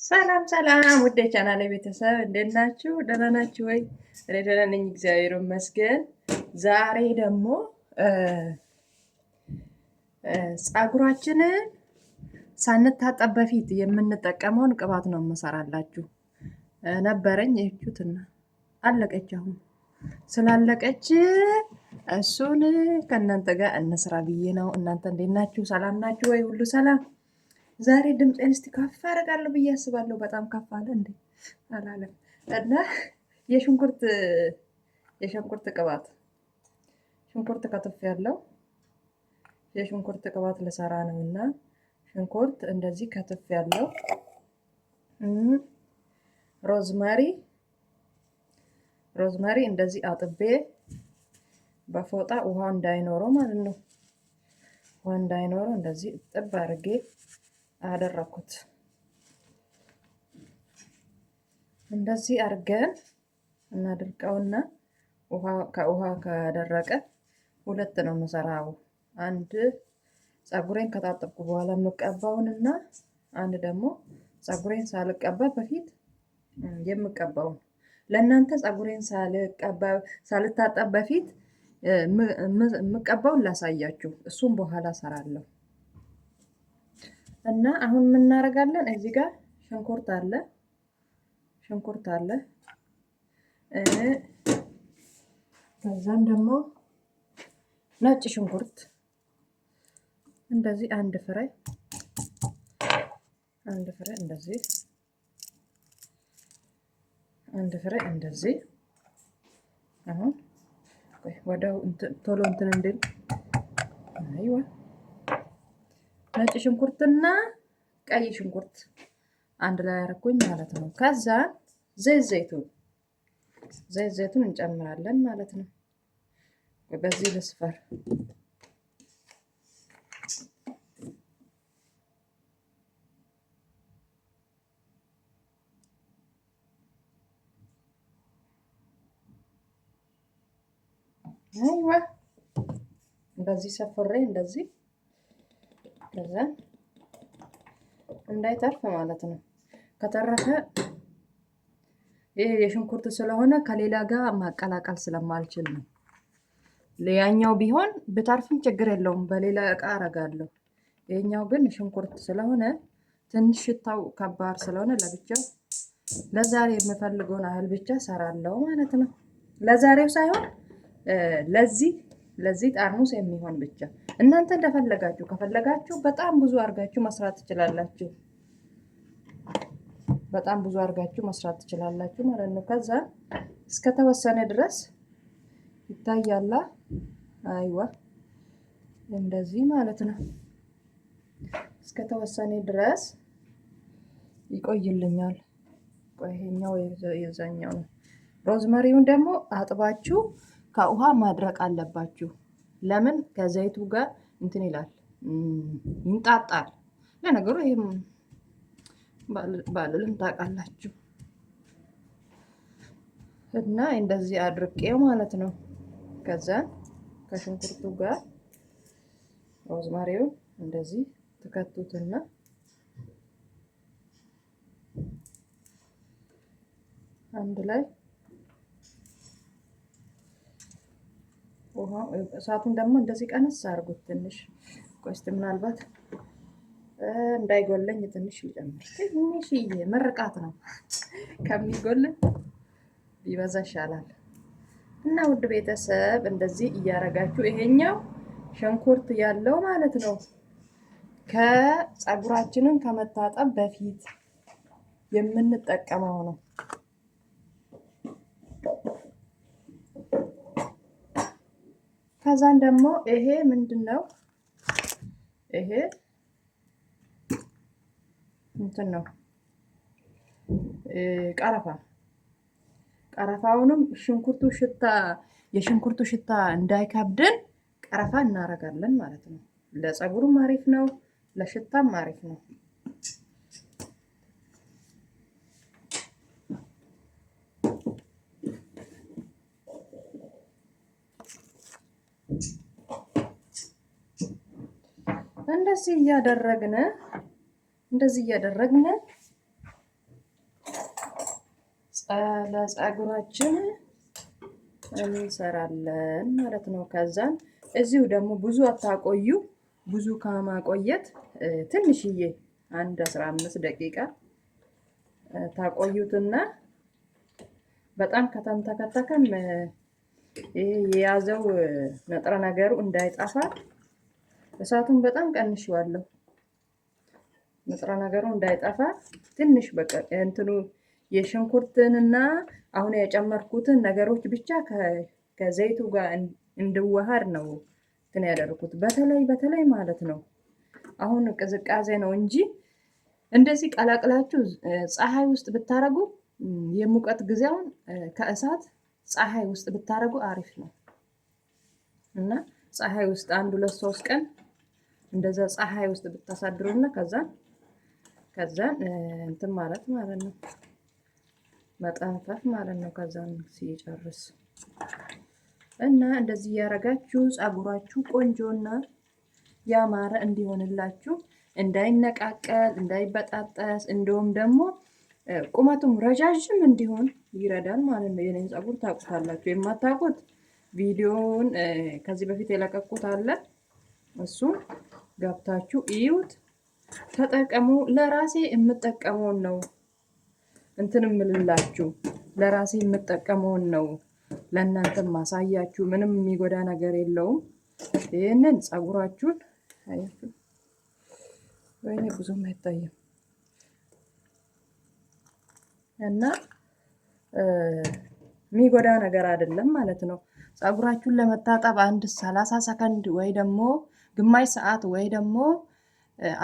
ሰላም ሰላም ውድ የቻናሌ ቤተሰብ እንዴት ናችሁ? ደህና ናችሁ ወይ? እኔ ደህና ነኝ፣ እግዚአብሔር ይመስገን። ዛሬ ደግሞ ፀጉራችንን ሳንታጠብ በፊት የምንጠቀመውን ቅባት ነው የምሰራላችሁ። ነበረኝ ይህቹትና አለቀች። አሁን ስላለቀች እሱን ከእናንተ ጋር እንስራ ብዬ ነው። እናንተ እንዴት ናችሁ? ሰላም ናችሁ ወይ? ሁሉ ሰላም? ዛሬ ድምፄን እስቲ ከፍ አደርጋለሁ ብዬ አስባለሁ። በጣም ከፍ አለ እንዴ? አላለም። እና የሽንኩርት ቅባት ሽንኩርት ከትፍ ያለው የሽንኩርት ቅባት ልሰራ ነው እና ሽንኩርት እንደዚህ ከትፍ ያለው ሮዝመሪ እንደዚህ አጥቤ በፎጣ ውሃ እንዳይኖረው ማለት ነው። ውሃ እንዳይኖረው እንደዚህ ጥብ አድርጌ አደረኩት። እንደዚህ አድርገን እናድርቀውና ከውሃ ከደረቀ ሁለት ነው የምሰራው። አንድ ፀጉሬን ከታጠብኩ በኋላ የምቀባውንና አንድ ደግሞ ፀጉሬን ሳልቀባ በፊት የምቀባውን። ለእናንተ ፀጉሬን ሳልታጠብ በፊት የምቀባውን ላሳያችሁ፣ እሱም በኋላ ሰራለሁ። እና አሁን ምን እናደርጋለን? እዚህ ጋር ሽንኩርት አለ። ከዛም ደግሞ ነጭ ሽንኩርት እንደዚህ አንድ ፍሬ እንደዚህ አሁን ወደው ቶሎ እንትን እንድል አይዋ ነጭ ሽንኩርትና ቀይ ሽንኩርት አንድ ላይ አደረኩኝ ማለት ነው። ከዛ ዘይት ዘይቱን እንጨምራለን ማለት ነው። በዚህ ልስፈር። አይዋ በዚህ ሰፍሬ እንደዚህ ከዛ እንዳይተርፍ ማለት ነው። ከተረፈ ይሄ የሽንኩርት ስለሆነ ከሌላ ጋር ማቀላቀል ስለማልችል ነው። ለያኛው ቢሆን ብታርፍም ችግር የለውም፣ በሌላ እቃ አረጋለሁ። ይሄኛው ግን ሽንኩርት ስለሆነ ትንሽ ሽታው ከባድ ስለሆነ ለብቻው ለዛሬ የምፈልገውን ያህል ብቻ ሰራለሁ ማለት ነው። ለዛሬው ሳይሆን ለዚህ ጠርሙስ የሚሆን ብቻ። እናንተ እንደፈለጋችሁ ከፈለጋችሁ በጣም ብዙ አድርጋችሁ መስራት ትችላላችሁ። ማለት ነው። ከዛ እስከተወሰነ ድረስ ይታያላ። አይዋ እንደዚህ ማለት ነው። እስከተወሰነ ድረስ ይቆይልኛል። ይሄኛው የዛኛው ነው። ሮዝመሪውን ደግሞ አጥባችሁ ከውሃ ማድረቅ አለባችሁ። ለምን? ከዘይቱ ጋር እንትን ይላል፣ ይንጣጣል። ለነገሩ ይሄም ባልልም ታውቃላችሁ። እና እንደዚህ አድርቄው ማለት ነው። ከዛ ከሽንኩርቱ ጋር ሮዝማሪውን እንደዚህ ትከቱትና አንድ ላይ እሳቱን ደግሞ እንደዚህ ቀነስ አድርጉት ትንሽ። ቆስት ምናልባት እንዳይጎለኝ ትንሽ ልጨምር። ትንሽዬ መርቃት ነው ከሚጎል ቢበዛ ይሻላል። እና ውድ ቤተሰብ እንደዚህ እያረጋችሁ ይሄኛው ሽንኩርት ያለው ማለት ነው ከፀጉራችንን ከመታጠብ በፊት የምንጠቀመው ነው። ከዛን ደግሞ ይሄ ምንድነው? ይሄ እንትን ነው ቀረፋውንም የሽንኩርቱ ሽታ እንዳይከብድን ቀረፋ እናረጋለን ማለት ነው። ለፀጉሩም አሪፍ ነው፣ ለሽታም አሪፍ ነው። እንደዚህ እያደረግን ለፀጉራችን እንሰራለን ማለት ነው። ከዛን እዚሁ ደግሞ ብዙ አታቆዩ። ብዙ ከማቆየት ትንሽዬ አንድ 15 ደቂቃ ታቆዩትና በጣም ከተንተከተከም ይሄ የያዘው ንጥረ ነገሩ እንዳይጠፋ እሳቱን በጣም ቀንሼዋለሁ። ንጥረ ነገሩ እንዳይጠፋ ትንሽ በቃ እንትኑ የሽንኩርትንና አሁን የጨመርኩትን ነገሮች ብቻ ከዘይቱ ጋር እንዲዋሃድ ነው እንትን ያደረኩት። በተለይ ማለት ነው አሁን ቅዝቃዜ ነው እንጂ እንደዚህ ቀላቅላችሁ ፀሐይ ውስጥ ብታረጉ የሙቀት ጊዜውን ከእሳት ፀሐይ ውስጥ ብታረጉ አሪፍ ነው እና ፀሐይ ውስጥ 1 2 3 ቀን እንደዛ ፀሐይ ውስጥ ብታሳድሩና ከዛን እንትን ማለት ነው መጠንፈፍ ማለት ነው። ከዛን ሲጨርስ እና እንደዚህ ያረጋችሁ ፀጉራችሁ ቆንጆና ያማረ እንዲሆንላችሁ እንዳይነቃቀል እንዳይበጣጠስ እንደውም ደግሞ ቁመቱም ረጃጅም እንዲሆን ይረዳል ማለት ነው። የኔን ፀጉር ታውቁታላችሁ። የማታውቁት ቪዲዮውን ከዚህ በፊት የለቀቁት አለ። እሱን ገብታችሁ እዩት፣ ተጠቀሙ። ለራሴ የምጠቀመውን ነው እንትን የምልላችሁ፣ ለራሴ የምጠቀመውን ነው ለእናንተ ማሳያችሁ። ምንም የሚጎዳ ነገር የለውም። ይህንን ፀጉራችሁን አያችሁ፣ ወይኔ ብዙም አይታይም እና የሚጎዳ ነገር አይደለም ማለት ነው። ፀጉራችሁን ለመታጠብ 30 ሰከንድ ወይ ደግሞ ግማሽ ሰዓት ወይ ደግሞ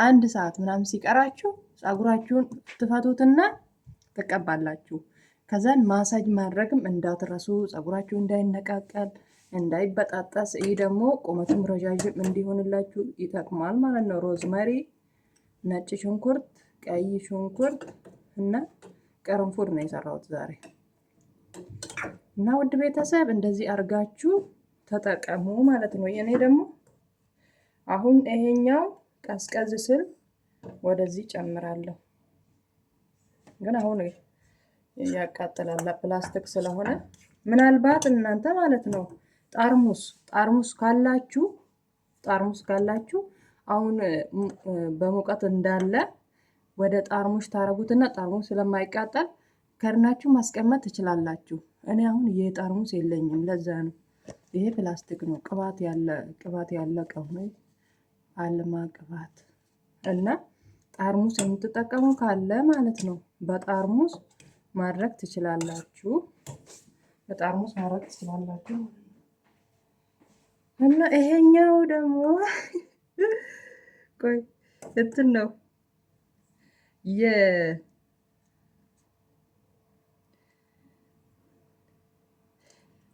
1 ሰዓት ምናምን ሲቀራችሁ ፀጉራችሁን ትፈቱትና ትቀባላችሁ። ከዛን ማሳጅ ማድረግም እንዳትረሱ፣ ፀጉራችሁ እንዳይነቃቀል እንዳይበጣጠስ። ይህ ደግሞ ቁመቱም ረዣዥም እንዲሆንላችሁ ይጠቅማል ማለት ነው። ሮዝመሪ፣ ነጭ ሽንኩርት፣ ቀይ ሽንኩርት እና ቅርንፉድ ነው የሰራሁት ዛሬ። እና ውድ ቤተሰብ እንደዚህ አርጋችሁ ተጠቀሙ ማለት ነው። የኔ ደግሞ አሁን ይሄኛው ቀዝቀዝ ስል ወደዚህ ጨምራለሁ። ግን አሁን ያቃጥላል ፕላስቲክ ስለሆነ ምናልባት እናንተ ማለት ነው ጠርሙስ ካላችሁ አሁን በሙቀት እንዳለ ወደ ጠርሙስ ታረጉትና ጠርሙስ ስለማይቃጠል ከርናችሁ ማስቀመጥ ትችላላችሁ። እኔ አሁን ይሄ ጠርሙስ የለኝም፣ ለዛ ነው። ይሄ ፕላስቲክ ነው፣ ቅባት ያለቀው ነው፣ አልማ ቅባት እና ጠርሙስ የምትጠቀሙ ካለ ማለት ነው በጠርሙስ ማድረግ ትችላላችሁ። እና ይሄኛው ደግሞ ቆይ እንትን ነው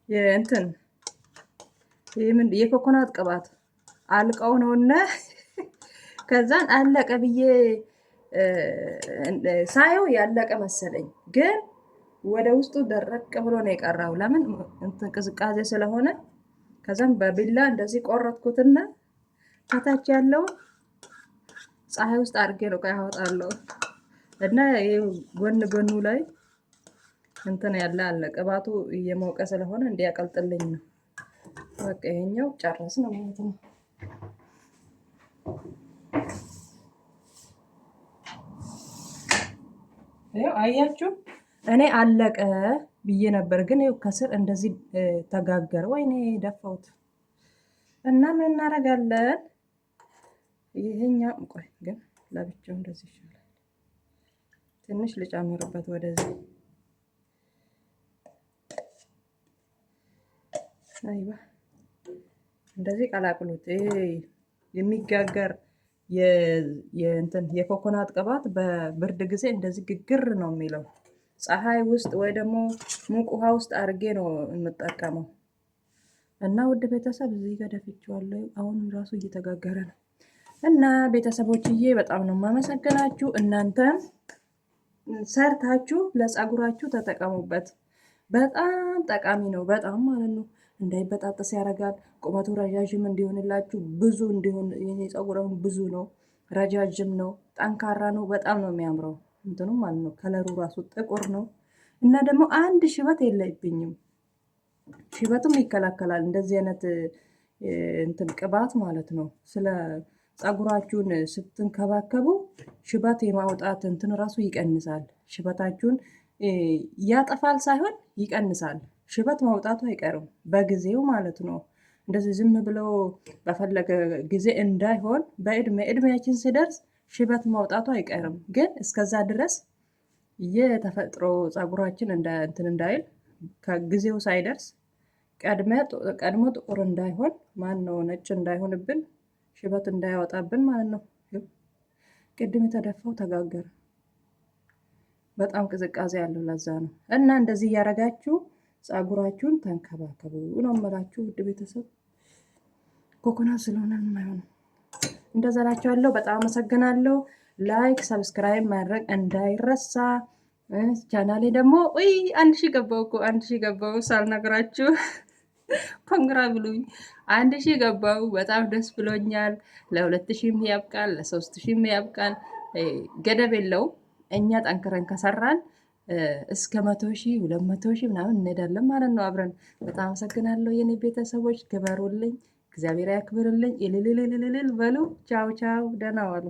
የእንትን የኮኮናት ቅባት አልቀው ነውና ከዛን አለቀ ብዬ ሳየው ያለቀ መሰለኝ፣ ግን ወደ ውስጡ ደረቅ ብሎ ነው የቀረው። ለምን እንትን ቅዝቃዜ ስለሆነ። ከዛም በቢላ እንደዚህ ቆረጥኩትና ከታች ያለው ፀሐይ ውስጥ አድርጌ ነው ያወጣለሁ እና ጎኑ ላይ እንትን ያለ አለ። ቅባቱ እየሞቀ ስለሆነ እንዲያቀልጥልኝ ነው። በቃ ይሄኛው ጨረስ ነው ማለት ነው። ይኸው አያችሁ፣ እኔ አለቀ ብዬ ነበር፣ ግን ይኸው ከስር እንደዚህ ተጋገረ። ወይኔ ደፋሁት። እና ምን እናደርጋለን? ይሄኛው ቆይ ግን ለብቻው እንደዚህ ይሻላል። ትንሽ ልጨምርበት ወደዚህ። አይባ እንደዚህ ቀላቅሉት። ይሄ የሚጋገር የእንትን የኮኮናት ቅባት በብርድ ጊዜ እንደዚህ ግግር ነው የሚለው። ፀሐይ ውስጥ ወይ ደግሞ ሙቅ ውሃ ውስጥ አድርጌ ነው የምጠቀመው። እና ውድ ቤተሰብ እዚህ ጋር ደፍቼዋለሁ። አሁን ራሱ እየተጋገረ ነው። እና ቤተሰቦችዬ በጣም ነው የማመሰግናችሁ። እናንተም ሰርታችሁ ለፀጉራችሁ ተጠቀሙበት። በጣም ጠቃሚ ነው፣ በጣም ማለት ነው። እንዳይበጣጠስ ያደርጋል። ቁመቱ ረዣዥም እንዲሆንላችሁ ብዙ እንዲሆን። የኔ ፀጉራውን ብዙ ነው፣ ረዣዥም ነው፣ ጠንካራ ነው። በጣም ነው የሚያምረው እንትኑ ማለት ነው። ከለሩ ራሱ ጥቁር ነው። እና ደግሞ አንድ ሽበት የለብኝም። ሽበቱም ይከላከላል እንደዚህ አይነት እንትን ቅባት ማለት ነው። ስለ ፀጉራችሁን ስትንከባከቡ ሽበት የማውጣት እንትን ራሱ ይቀንሳል። ሽበታችሁን ያጠፋል ሳይሆን ይቀንሳል። ሽበት ማውጣቱ አይቀርም በጊዜው ማለት ነው። እንደዚህ ዝም ብለው በፈለገ ጊዜ እንዳይሆን እድሜያችን ሲደርስ ሽበት ማውጣቱ አይቀርም። ግን እስከዛ ድረስ የተፈጥሮ ፀጉራችን እንትን እንዳይል ከጊዜው ሳይደርስ ቀድሞ ጥቁር እንዳይሆን ማን ነው ነጭ እንዳይሆንብን ሽበት እንዳያወጣብን ማለት ነው። ቅድም የተደፋው ተጋገረ። በጣም ቅዝቃዜ ያለው ለዛ ነው። እና እንደዚህ እያደረጋችሁ ፀጉራችሁን ተንከባከቡ ነው የምላችሁ ውድ ቤተሰብ። ኮኮናት ስለሆነ የማይሆነው እንደዛ እላችኋለሁ። በጣም አመሰግናለሁ። ላይክ ሰብስክራይብ ማድረግ እንዳይረሳ። ቻናሌ ደግሞ አንድ ሺህ ገባው እኮ 1000 ገባው ሳልነግራችሁ ኮንግራ ብሉኝ። 1000 ገባው። በጣም ደስ ብሎኛል። ለ2000 ያብቃል፣ ለ3000 ያብቃል። ገደብ የለውም። እኛ ጠንክረን ከሰራን እስከ 100,000 200,000 ምናምን እንሄዳለን ማለት ነው አብረን። በጣም አመሰግናለሁ የኔ ቤተሰቦች፣ ክበሩልኝ፣ እግዚአብሔር ያክብርልኝ። እልልልልልል በሉ። ቻው ቻው፣ ደህና ዋሉ።